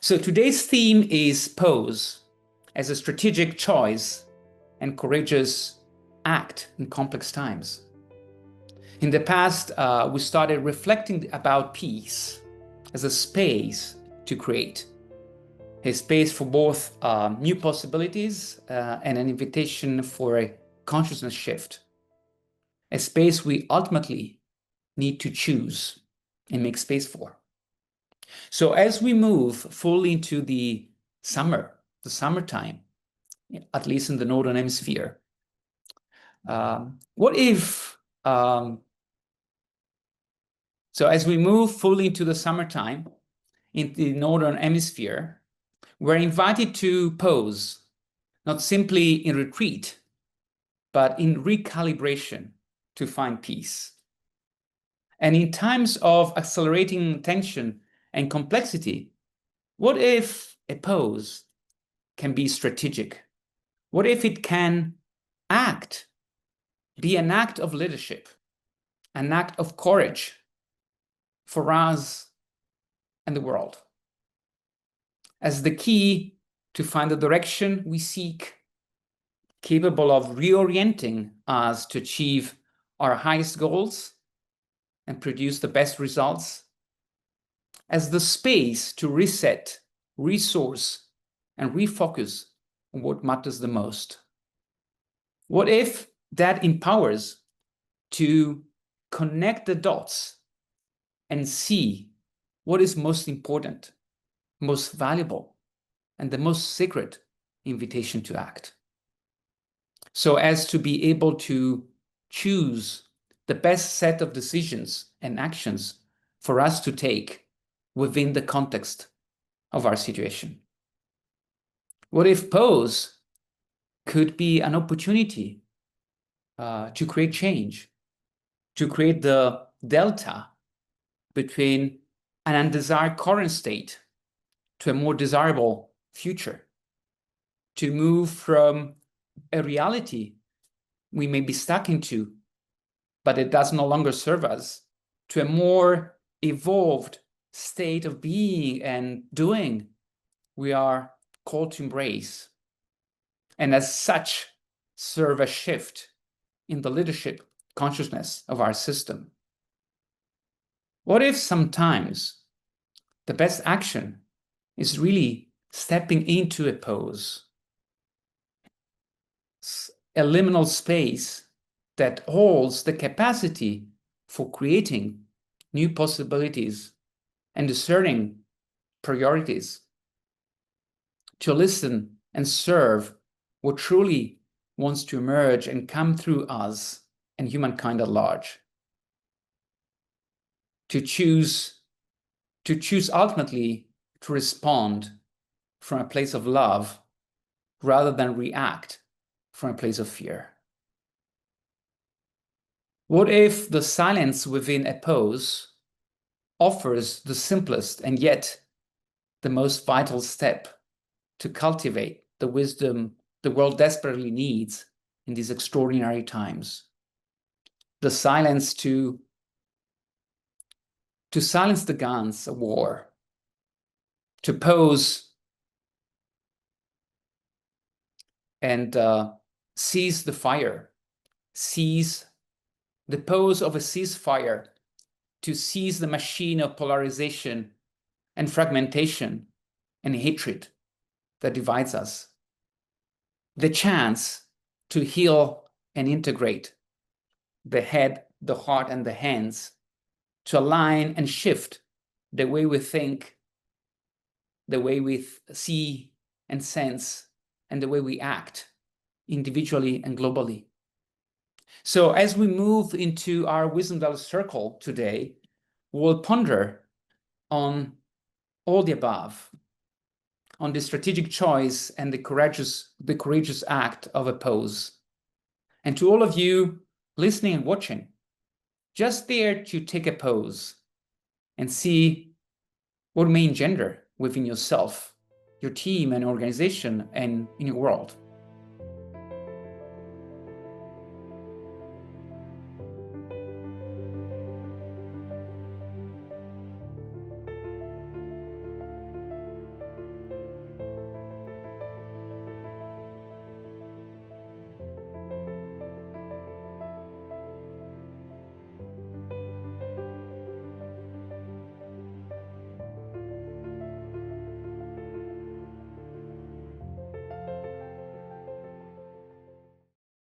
So today's theme is pose as a strategic choice and courageous act in complex times. In the past, we started reflecting about peace as a space to create, a space for both new possibilities and an invitation for a consciousness shift, a space we ultimately need to choose and make space for. So as we move fully into the summertime, at least in the Northern Hemisphere, what if, so as we move fully into the summertime in the Northern Hemisphere, we're invited to pose, not simply in retreat, but in recalibration to find peace. And in times of accelerating tension and complexity, what if a pose can be strategic? What if it can be an act of leadership, an act of courage for us and the world, as the key to find the direction we seek, capable of reorienting us to achieve our highest goals and produce the best results, as the space to reset, resource, and refocus on what matters the most? What if that empowers to connect the dots and see what is most important, most valuable, and the most sacred invitation to act, so as to be able to choose the best set of decisions and actions for us to take within the context of our situation? What if pose could be an opportunity to create change, to create the delta between an undesired current state to a more desirable future, to move from a reality we may be stuck into, but it does no longer serve us, to a more evolved state of being and doing we are called to embrace, and as such serve a shift in the leadership consciousness of our system? What if sometimes the best action is really stepping into a pose, a liminal space that holds the capacity for creating new possibilities and discerning priorities, to listen and serve what truly wants to emerge and come through us and humankind at large, to choose ultimately to respond from a place of love rather than react from a place of fear? What if the silence within a pose offers the simplest and yet the most vital step to cultivate the wisdom the world desperately needs in these extraordinary times? The silence to silence the guns of war, to pose and seize the fire, seize the pose of a ceasefire, to seize the machine of polarization and fragmentation and hatred that divides us, the chance to heal and integrate the head, the heart, and the hands, to align and shift the way we think, the way we see and sense, and the way we act individually and globally. So as we move into our Wisdom Dialogue Circle today, we'll ponder on all the above, on the strategic choice and the courageous act of a pose. And to all of you listening and watching, just dare to take a pose and see what may engender within yourself, your team and organization, and in your world.